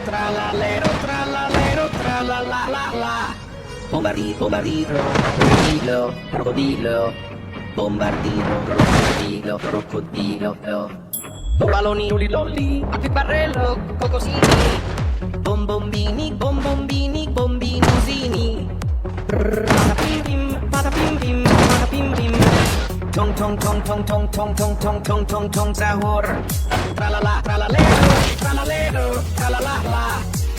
tralalero, tralalala. Bombardino, crocodilo, crocodilo. Bombardino, crocodilo, crocodilo. Balloni, lolli, lolli, barello, cocosini. Bombombini, bombombini, bombinosini. Patapim pim, patapim pim, patapim pim. Tong tong tong tong tong tong tong tong tong tong tong sahur. Tralalero, tralalero, tralalala.